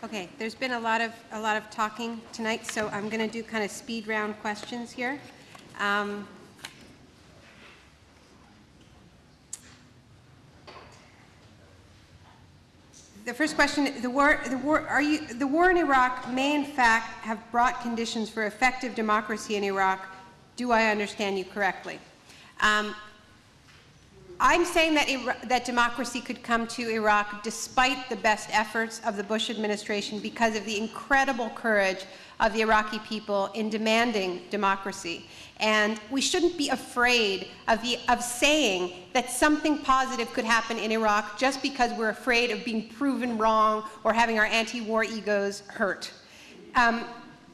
Okay, there's been a lot of talking tonight, so I'm going to do kind of speed round questions here. The first question: the war in Iraq may in fact have brought conditions for effective democracy in Iraq. Do I understand you correctly? I'm saying that democracy could come to Iraq despite the best efforts of the Bush administration because of the incredible courage of the Iraqi people in demanding democracy. And we shouldn't be afraid of saying that something positive could happen in Iraq just because we're afraid of being proven wrong or having our anti-war egos hurt.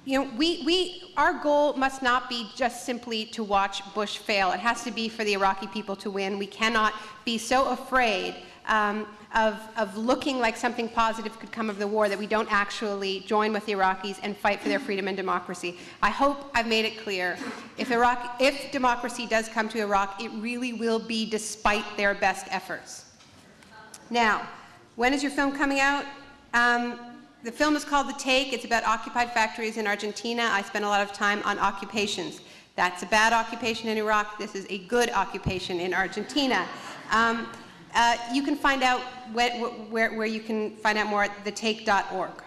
You know, our goal must not be just simply to watch Bush fail. It has to be for the Iraqi people to win. We cannot be so afraid of looking like something positive could come of the war that we don't actually join with the Iraqis and fight for their freedom and democracy. I hope I've made it clear. If democracy does come to Iraq, it really will be despite their best efforts. Now, when is your film coming out? The film is called The Take. It's about occupied factories in Argentina. I spent a lot of time on occupations. That's a bad occupation in Iraq. This is a good occupation in Argentina. You can find out where you can find out more at thetake.org.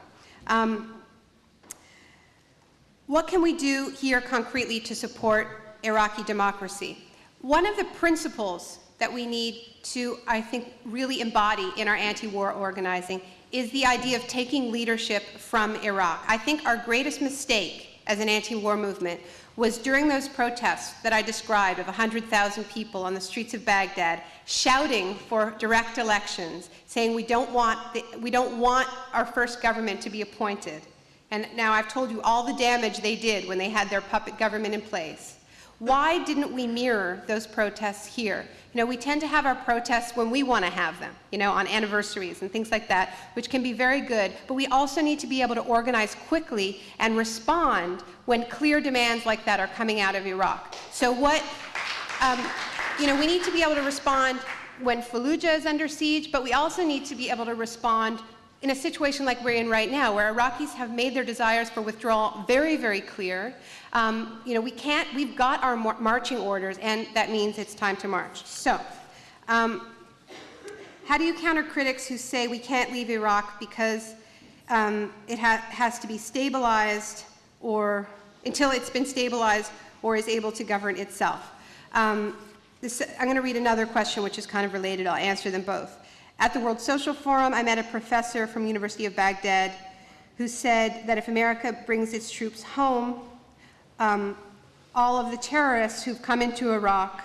What can we do here concretely to support Iraqi democracy? One of the principles that we need to, I think, really embody in our anti-war organizing is the idea of taking leadership from Iraq. I think our greatest mistake as an anti-war movement was during those protests that I described of 100,000 people on the streets of Baghdad shouting for direct elections, saying we don't want our first government to be appointed. And now I've told you all the damage they did when they had their puppet government in place. Why didn't we mirror those protests here? You know, we tend to have our protests when we want to have them, you know, on anniversaries and things like that, which can be very good, but we also need to be able to organize quickly and respond when clear demands like that are coming out of Iraq. So you know, we need to be able to respond when Fallujah is under siege, but we also need to be able to respond in a situation like we're in right now, where Iraqis have made their desires for withdrawal very, very clear. You know, we've got our marching orders, and that means it's time to march. So, how do you counter critics who say we can't leave Iraq because it has to be stabilized, or until it's been stabilized or is able to govern itself? I'm going to read another question which is kind of related. I'll answer them both. At the World Social Forum, I met a professor from the University of Baghdad who said that if America brings its troops home, all of the terrorists who've come into Iraq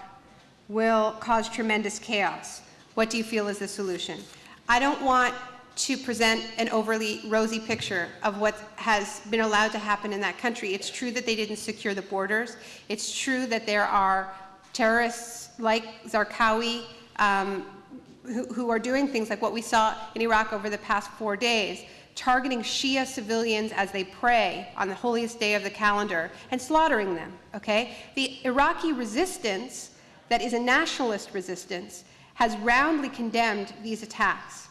will cause tremendous chaos. What do you feel is the solution? I don't want to present an overly rosy picture of what has been allowed to happen in that country. It's true that they didn't secure the borders. It's true that there are terrorists like Zarqawi who are doing things like what we saw in Iraq over the past 4 days, targeting Shia civilians as they pray on the holiest day of the calendar and slaughtering them, okay? The Iraqi resistance, that is a nationalist resistance, has roundly condemned these attacks.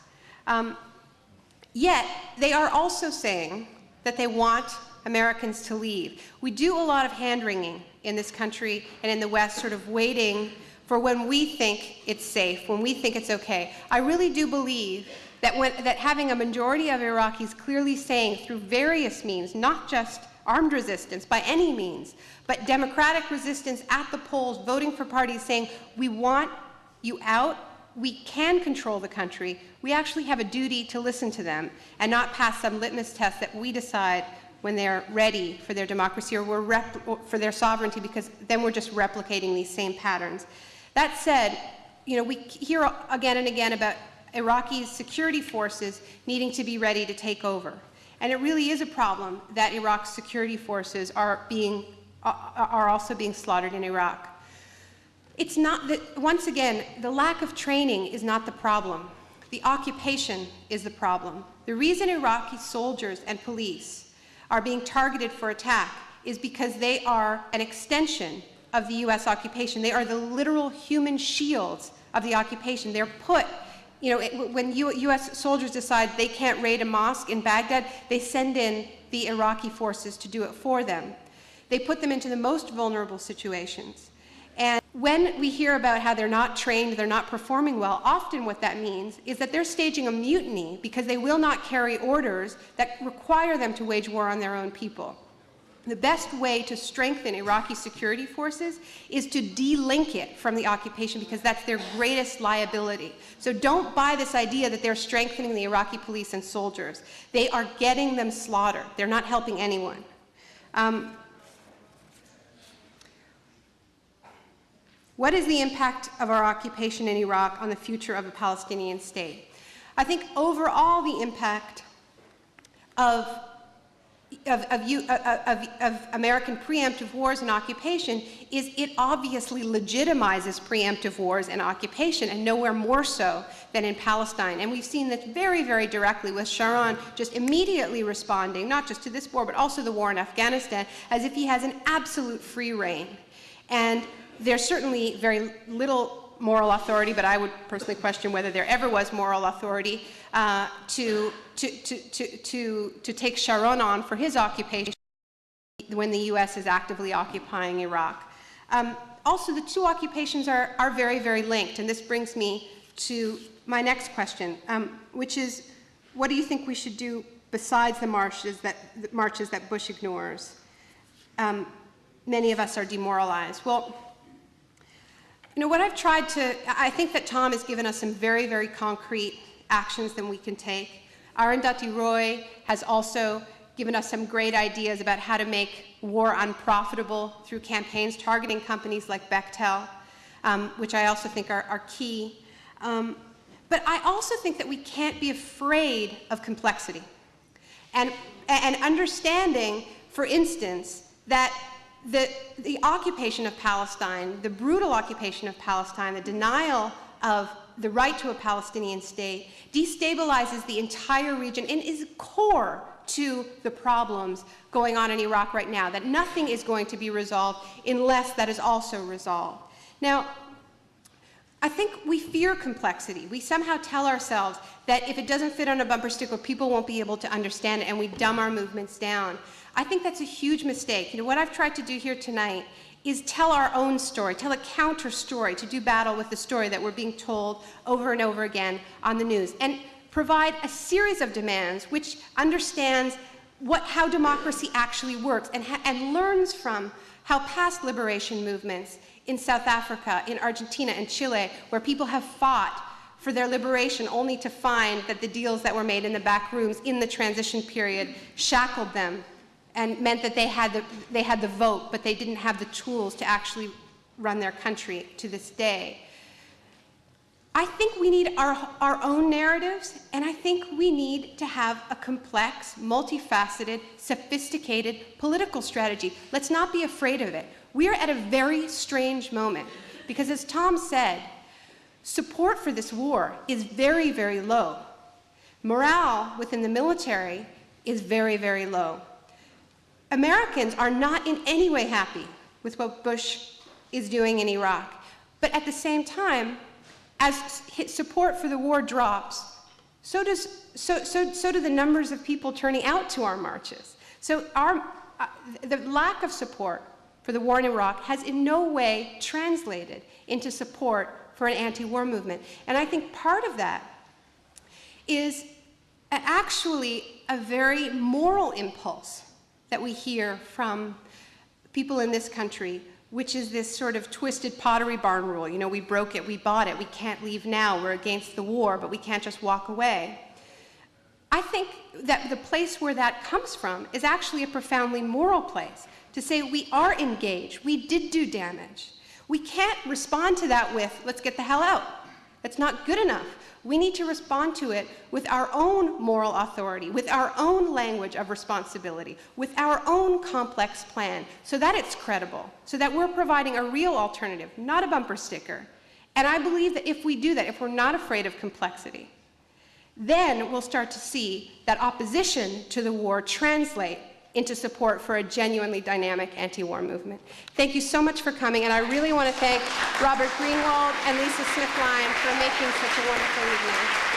Yet, they are also saying that they want Americans to leave. We do a lot of hand-wringing in this country and in the West, sort of waiting for when we think it's safe, when we think it's okay. I really do believe that having a majority of Iraqis clearly saying through various means, not just armed resistance by any means, but democratic resistance at the polls, voting for parties saying, we want you out, we can control the country, we actually have a duty to listen to them and not pass some litmus test that we decide when they're ready for their democracy or for their sovereignty, because then we're just replicating these same patterns. That said, you know, we hear again and again about Iraqi security forces needing to be ready to take over. And it really is a problem that Iraq's security forces are also being slaughtered in Iraq. It's not that, once again, the lack of training is not the problem. The occupation is the problem. The reason Iraqi soldiers and police are being targeted for attack is because they are an extension of the US occupation. They are the literal human shields of the occupation. They're put when U.S. soldiers decide they can't raid a mosque in Baghdad, they send in the Iraqi forces to do it for them. They put them into the most vulnerable situations. And when we hear about how they're not trained, they're not performing well, often what that means is that they're staging a mutiny because they will not carry orders that require them to wage war on their own people. The best way to strengthen Iraqi security forces is to de-link it from the occupation, because that's their greatest liability. So don't buy this idea that they're strengthening the Iraqi police and soldiers. They are getting them slaughtered. They're not helping anyone. What is the impact of our occupation in Iraq on the future of a Palestinian state? I think overall the impact of American preemptive wars and occupation is it obviously legitimizes preemptive wars and occupation, and nowhere more so than in Palestine. And we've seen this very, very directly with Sharon just immediately responding, not just to this war, but also the war in Afghanistan, as if he has an absolute free rein. And there's certainly very little moral authority, but I would personally question whether there ever was moral authority to take Sharon on for his occupation when the U.S. is actively occupying Iraq. Also, the two occupations are very, very linked, and this brings me to my next question, which is, what do you think we should do besides the marches that Bush ignores? Many of us are demoralized. Well, what I've tried to, I think that Tom has given us some very, very concrete actions that we can take. Arundhati Roy has also given us some great ideas about how to make war unprofitable through campaigns targeting companies like Bechtel, which I also think are key. But I also think that we can't be afraid of complexity. And understanding, for instance, that the occupation of Palestine, the brutal occupation of Palestine, the denial of the right to a Palestinian state, destabilizes the entire region and is core to the problems going on in Iraq right now, that nothing is going to be resolved unless that is also resolved. Now, I think we fear complexity. We somehow tell ourselves that if it doesn't fit on a bumper sticker, people won't be able to understand it, and we dumb our movements down. I think that's a huge mistake. What I've tried to do here tonight is tell our own story, tell a counter story, to do battle with the story that we're being told over and over again on the news, and provide a series of demands which understands how democracy actually works, and learns from how past liberation movements in South Africa, in Argentina, and Chile, where people have fought for their liberation only to find that the deals that were made in the back rooms in the transition period shackled them and meant that they had the vote, but they didn't have the tools to actually run their country to this day. I think we need our own narratives, and I think we need to have a complex, multifaceted, sophisticated political strategy. Let's not be afraid of it. We are at a very strange moment, because as Tom said, support for this war is very, very low. Morale within the military is very, very low. Americans are not in any way happy with what Bush is doing in Iraq. But at the same time, as support for the war drops, so do the numbers of people turning out to our marches. So the lack of support for the war in Iraq has in no way translated into support for an anti-war movement. And I think part of that is actually a very moral impulse that we hear from people in this country, which is this sort of twisted Pottery Barn rule. We broke it, we bought it, we can't leave now, we're against the war, but we can't just walk away. I think that the place where that comes from is actually a profoundly moral place, to say we are engaged, we did do damage. We can't respond to that with, let's get the hell out. That's not good enough. We need to respond to it with our own moral authority, with our own language of responsibility, with our own complex plan, so that it's credible, so that we're providing a real alternative, not a bumper sticker. And I believe that if we do that, if we're not afraid of complexity, then we'll start to see that opposition to the war translate into support for a genuinely dynamic anti-war movement. Thank you so much for coming, and I really want to thank Robert Greenwald and Lisa Smith-Line for making such a wonderful evening.